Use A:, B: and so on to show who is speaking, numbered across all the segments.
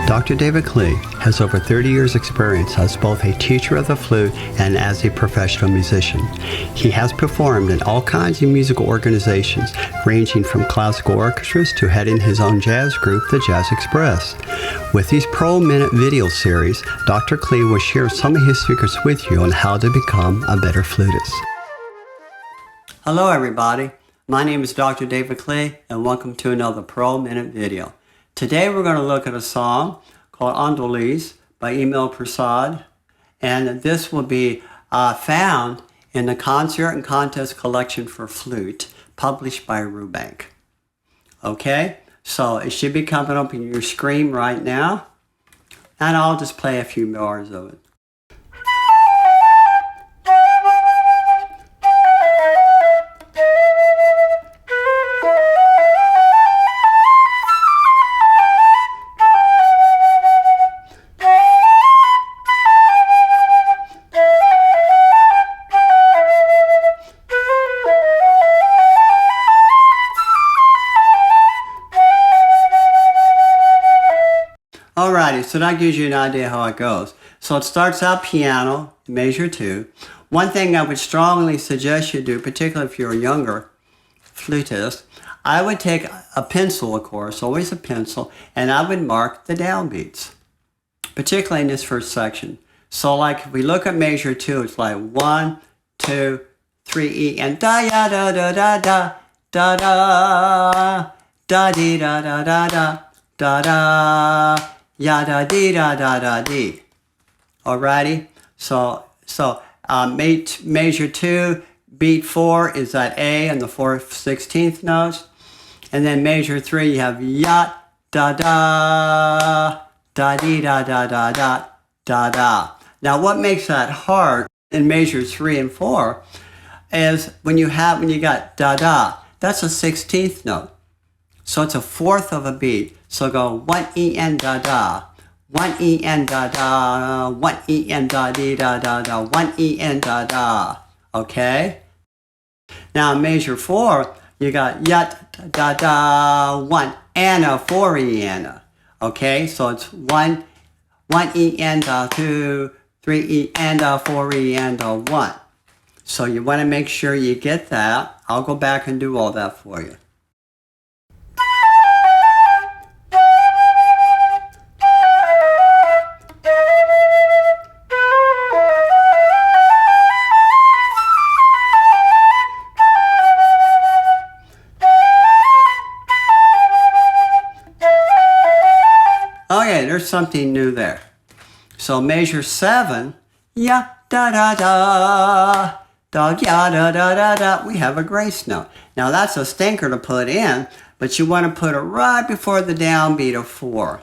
A: Dr. David Klee has over 30 years experience as both a teacher of the flute and as a professional musician. He has performed in all kinds of musical organizations, ranging from classical orchestras to heading his own jazz group, the Jazz Express. With these Pro Minute video series, Dr. Klee will share some of his secrets with you on how to become a better flutist. Hello everybody, my name is Dr. David Klee and welcome to another Pro Minute video. Today we're going to look at a song called ANDALOUSE by Emil Prasad, and this will be found in the Concert and Contest Collection for Flute, published by Rubank. Okay, so it should be coming up on your screen right now, and I'll just play a few bars of it. Alrighty, so that gives you an idea how it goes. So it starts out piano, measure 2. One thing I would strongly suggest you do, particularly if you're a younger flutist, I would take a pencil, of course, always a pencil, and I would mark the downbeats, particularly in this first section. So like if we look at measure 2, it's like 1, 2, 3, E, and da ya da da da da da da da dee da da da da da da. Ya da dee da da da dee. Alrighty, so measure 2, beat 4 is that A and the 4th 16th notes, and then measure 3 you have ya da da da dee da da da da da da. Now what makes that hard in measures 3 and 4 is when you got da da, that's a 16th note. So it's a fourth of a beat. So go 1 E N da da, 1 E N da da, 1 E N da dee da da da, 1 E N da da. Okay? Now measure 4, you got yat da da, 1 Anna, 4 E Anna. Okay? So it's 1 E N da 2, 3 E N da 4 E N da 1. So you want to make sure you get that. I'll go back and do all that for you. Okay, there's something new there. So measure 7, ya da da da, da ya da da da da. We have a grace note. Now that's a stinker to put in, but you want to put it right before the downbeat of 4.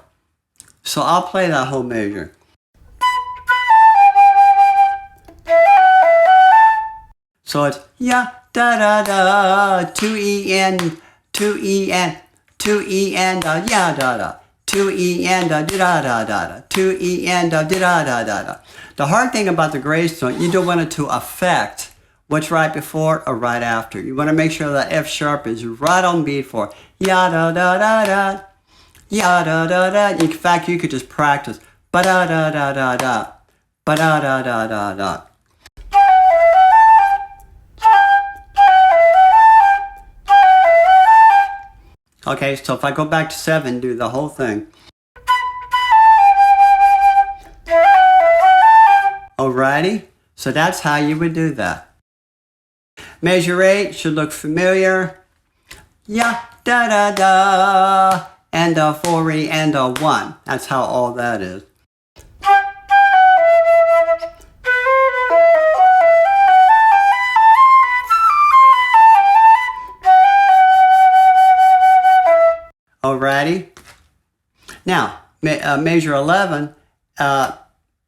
A: So I'll play that whole measure. So it's ya da da da, 2 E N, 2 E N, 2 E N da ya da da. 2 E N da da da da, 2 E N da da da da da. The hard thing about the grace note, you don't want it to affect what's right before or right after. You want to make sure that F sharp is right on beat for ya da da da da, ya da da da. In fact, you could just practice ba da da da da da, ba da da da da da. Okay, so if I go back to 7, do the whole thing. Alrighty, so that's how you would do that. Measure 8 should look familiar. Ya da da da, and a 4 E and a 1. That's how all that is. Alrighty. Now, measure 11,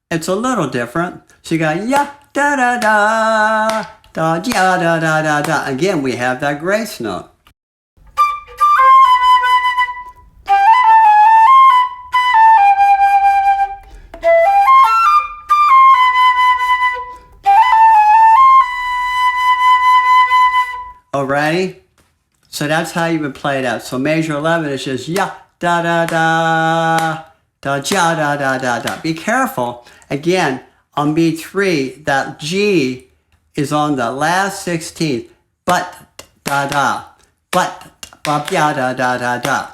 A: it's a little different. So you got ya da da da, da ya da da da da. Again, we have that grace note. Alrighty? So that's how you would play it out. So measure 11 is just ya da da da da, ja, da, da, da, da. Be careful. Again, on beat 3, that G is on the last 16th. But, da, da. But, ba, ya, da, da, da, da.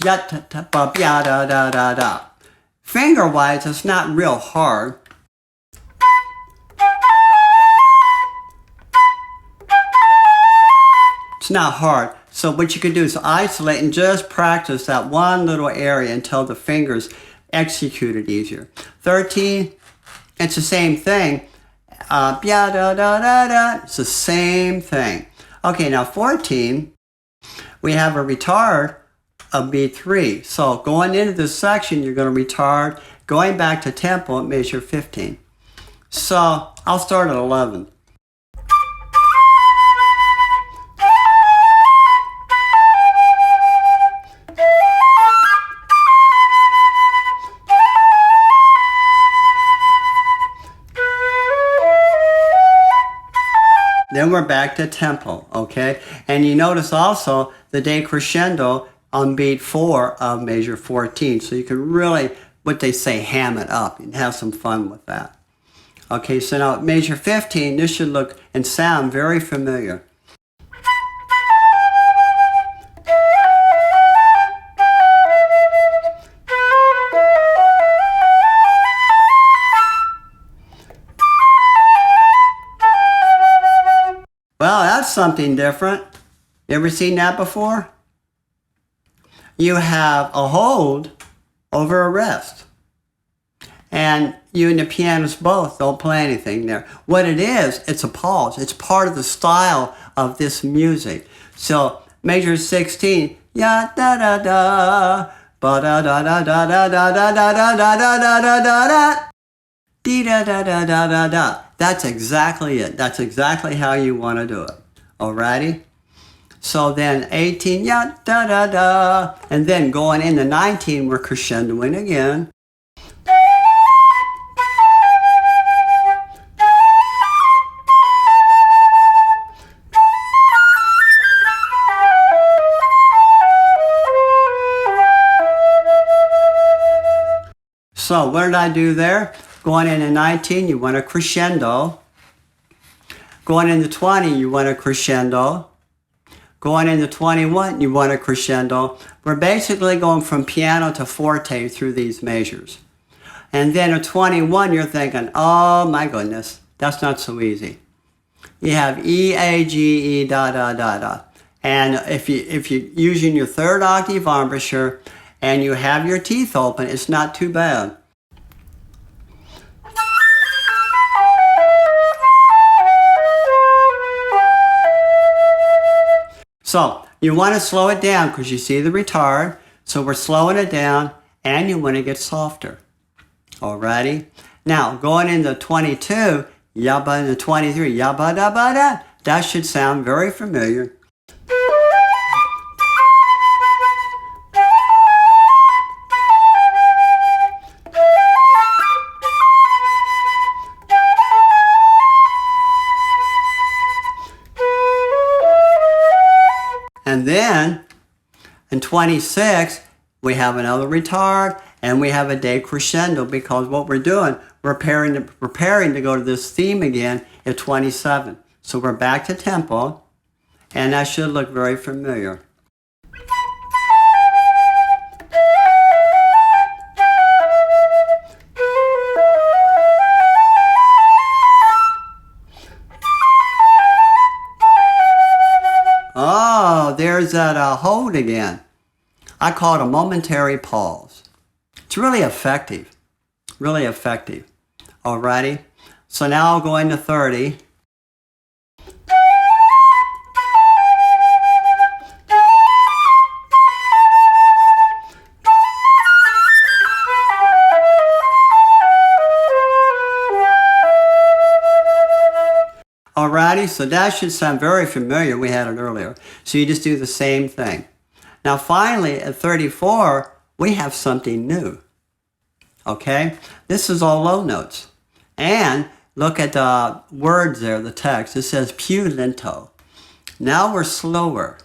A: Yat, ba, ya, da, da, da, da. Finger-wise, it's not real hard. It's not hard. So what you can do is isolate and just practice that one little area until the fingers execute it easier. 13, it's the same thing. Da, da, da, da, da. It's the same thing. Okay, now 14, we have a retard of beat 3. So going into this section, you're going to retard. Going back to tempo, measure 15. So I'll start at 11. Then we're back to tempo, okay? And you notice also the decrescendo on beat 4 of measure 14. So you can really, what they say, ham it up and have some fun with that. Okay, so now measure 15, this should look and sound very familiar. Well, that's something different. You ever seen that before? You have a hold over a rest. And you and the pianist both don't play anything there. What it is, it's a pause. It's part of the style of this music. So measure 16, ya da da da, ba da da da da da da da da da da da da da da da. Dee da da da da da da. That's exactly it. That's exactly how you want to do it. Alrighty? So then 18, ya da da da. And then going into 19, we're crescendoing again. So what did I do there? Going into 19, you want a crescendo. Going into 20, you want a crescendo. Going into 21, you want a crescendo. We're basically going from piano to forte through these measures. And then at 21, you're thinking, oh my goodness, that's not so easy. You have E, A, G, E, da, da, da, da. And if you're using your third octave embouchure and you have your teeth open, it's not too bad. So you want to slow it down because you see the retard. So we're slowing it down and you want to get softer. Alrighty? Now going into 22, yabba, into 23, yabba da ba da. That should sound very familiar. And then in 26, we have another retard and we have a decrescendo because what we're doing, we're preparing to go to this theme again at 27. So we're back to tempo and that should look very familiar. Oh, there's that hold again. I call it a momentary pause. It's really effective. Really effective. Alrighty. So now I'll go into 30. Alrighty, so that should sound very familiar. We had it earlier. So you just do the same thing. Now finally, at 34, we have something new. Okay? This is all low notes. And look at the words there, the text. It says più lento. Now we're slower.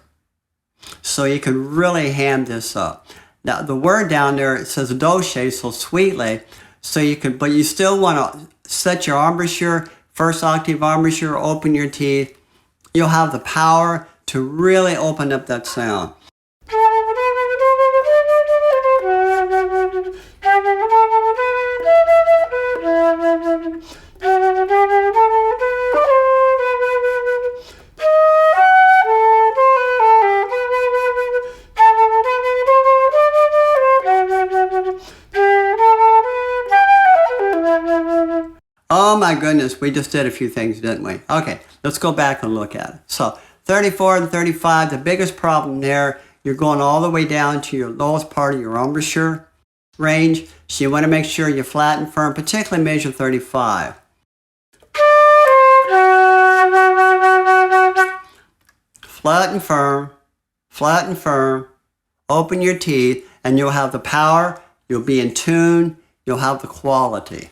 A: So you can really ham this up. Now the word down there, it says dolce, so sweetly. So you could, but you still want to set your embouchure, first octave embouchure, open your teeth. You'll have the power to really open up that sound. Oh my goodness, we just did a few things, didn't we? Okay, let's go back and look at it. So 34 and 35, the biggest problem there, you're going all the way down to your lowest part of your embouchure range. So you want to make sure you're flat and firm, particularly measure 35. Flat and firm, open your teeth, and you'll have the power, you'll be in tune, you'll have the quality.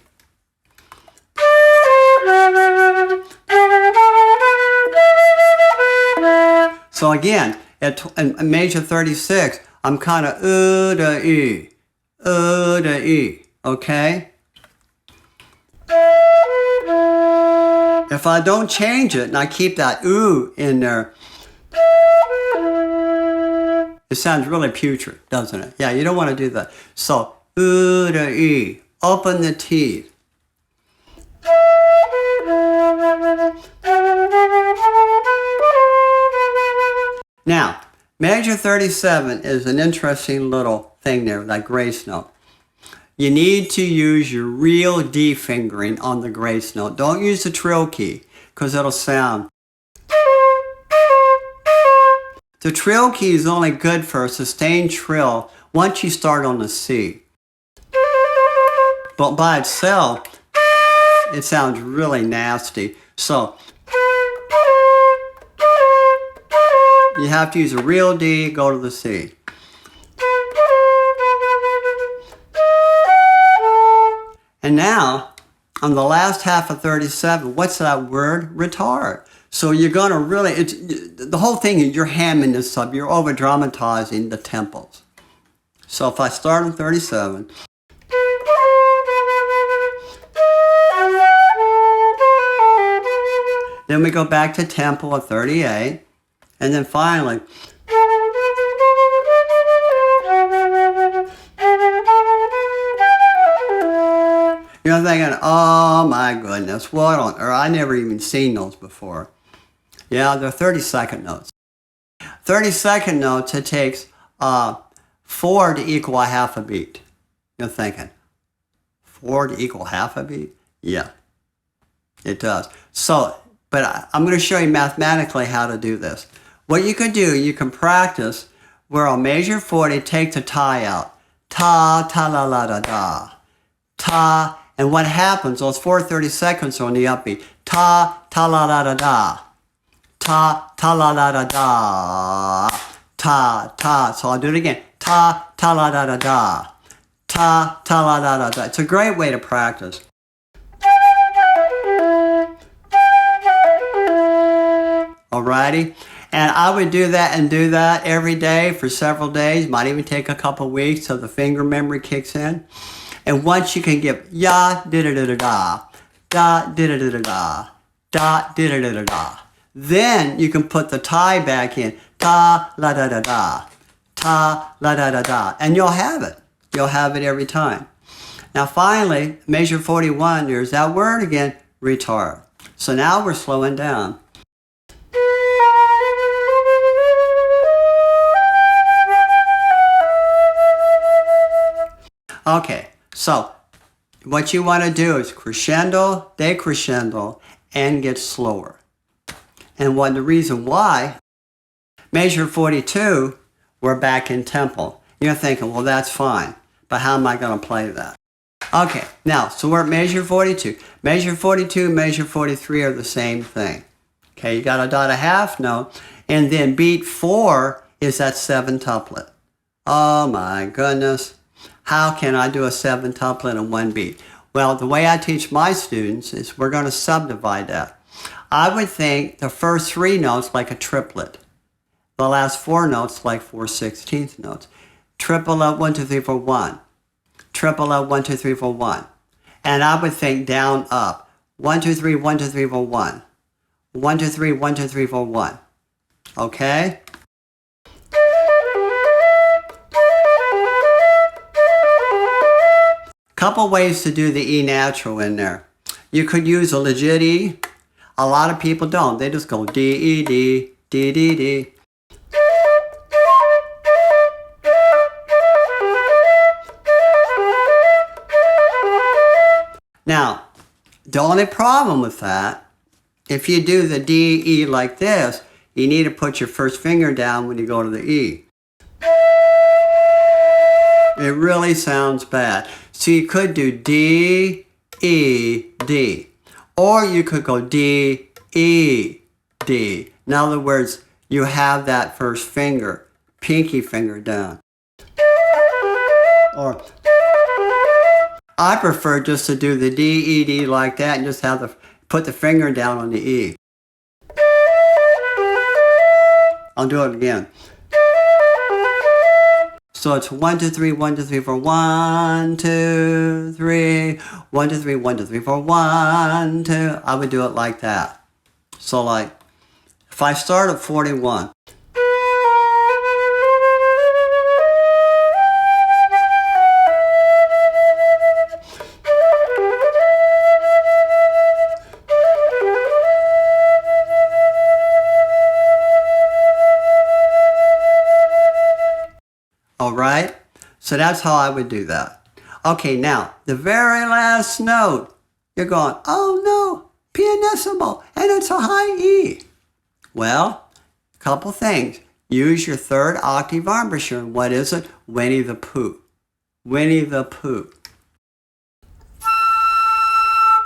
A: So again, at measure 36, I'm kind of to E, okay? If I don't change it and I keep that ooh in there, it sounds really putrid, doesn't it? Yeah, you don't want to do that. So, to E, open the teeth. Now, measure 37 is an interesting little thing there, that grace note. You need to use your real D fingering on the grace note. Don't use the trill key, because it'll sound. The trill key is only good for a sustained trill once you start on the C. But by itself, it sounds really nasty. So, you have to use a real D, go to the C. And now, on the last half of 37, what's that word? Retard. So you're going to really, the whole thing is you're hamming this up. You're over-dramatizing the tempos. So if I start on 37, then we go back to tempo of 38, and then finally, you're thinking, oh my goodness, what on earth? I never even seen those before. Yeah, they're 30-second notes. 30-second notes, it takes 4 to equal a half a beat. You're thinking, 4 to equal half a beat? Yeah, it does. So, but I'm going to show you mathematically how to do this. What you can do, you can practice where on measure 40, take the tie out. Ta, ta, la, la, da, da. Ta, and what happens, those 4 30-seconds are on the upbeat. Ta, ta, la, la, da, da. Ta, ta, la, la, da, da. Ta, ta. So I'll do it again. Ta, ta, la, da, da, da. Ta, ta, la, da, da, da. It's a great way to practice. Alrighty? And I would do that every day for several days. Might even take a couple weeks so the finger memory kicks in. And once you can get ya, da-da-da-da-da, da-da-da-da-da, da-da-da-da-da, then you can put the tie back in, ta-la-da-da-da, ta-la-da-da-da, and you'll have it. You'll have it every time. Now finally, measure 41, there's that word again, retard. So now we're slowing down. Okay, so what you want to do is crescendo, decrescendo, and get slower. And the reason why, measure 42, we're back in tempo. You're thinking, well, that's fine, but how am I going to play that? Okay, now, so we're at measure 42. Measure 42, measure 43 are the same thing. Okay, you got a dot a half note, and then beat 4 is that 7-tuplet. Oh my goodness. How can I do a 7-tuplet in one beat? Well, the way I teach my students is we're going to subdivide that. I would think the first 3 notes like a triplet. The last 4 notes like 4/16 notes. triple up, 1, 2, 3, 4, 1. Triple up, 1, 2, 3, 4, 1. And I would think down, up. 1, 2, 3, 1, 2, 3, 4, 1. 1, 2, 3, 1, 2, 3, 4, 1. Okay? Couple ways to do the E natural in there. You could use a legit E. A lot of people don't. They just go D, E, D, D, D, D. Now, the only problem with that, if you do the D, E like this, you need to put your first finger down when you go to the E. It really sounds bad. So you could do D, E, D. Or you could go D, E, D. In other words, you have that first finger, pinky finger down. Or I prefer just to do the D, E, D like that and just have put the finger down on the E. I'll do it again. So it's 1, 2, 3, 1, 2, 3, 4, 1, 2, 3, 1, 2, 3, 1, 2, 3, 4, 1, 2. I would do it like that. So like, if I start at 41. All right, so that's how I would do that. Okay, now, the very last note, you're going, oh no, pianissimo, and it's a high E. Well, a couple things. Use your third octave embouchure. And what is it? Winnie the Pooh. Winnie the Pooh.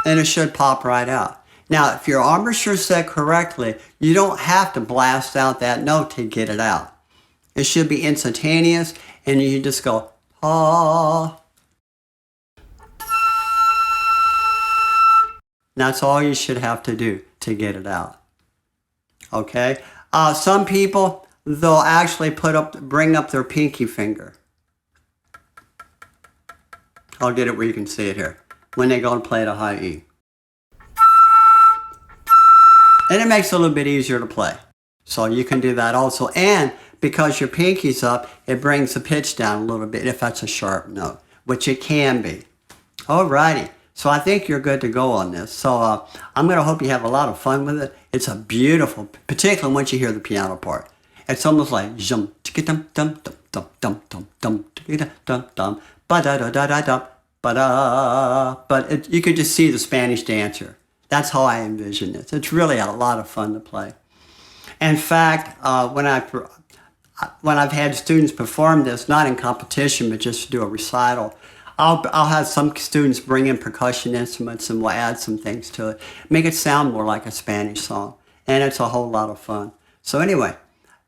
A: And it should pop right out. Now, if your embouchure is set correctly, you don't have to blast out that note to get it out. It should be instantaneous, and you just go, ah. That's all you should have to do to get it out. Okay? Some people, they'll actually bring up their pinky finger. I'll get it where you can see it here. When they go to play the high E. And it makes it a little bit easier to play. So you can do that also. And because your pinky's up, it brings the pitch down a little bit if that's a sharp note, which it can be. Alrighty, so I think you're good to go on this. So I'm going to hope you have a lot of fun with it. It's a beautiful, particularly once you hear the piano part. It's almost like dum dum dum dum dum dum dum dum dum ba da da da da da ba da. But you could just see the Spanish dancer. That's how I envision it. It's really a lot of fun to play. In fact, when I've had students perform this, not in competition, but just to do a recital, I'll have some students bring in percussion instruments and we'll add some things to it. Make it sound more like a Spanish song. And it's a whole lot of fun. So anyway,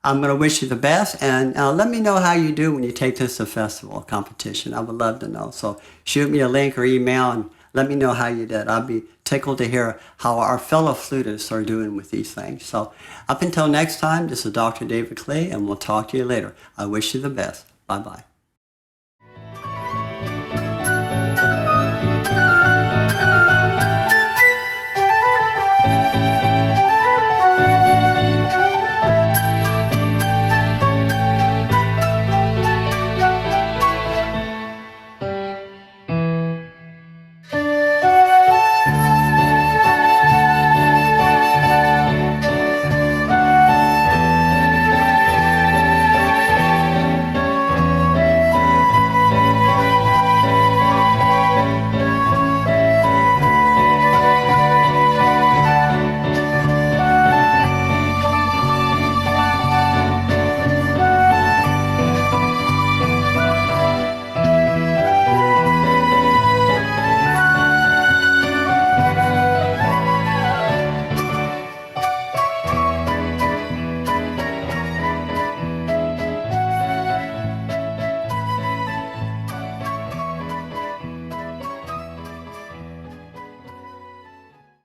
A: I'm going to wish you the best. And let me know how you do when you take this to festival competition. I would love to know. So shoot me a link or email and let me know how you did. I'll be tickled to hear how our fellow flutists are doing with these things. So up until next time, this is Dr. David Klee, and we'll talk to you later. I wish you the best. Bye-bye.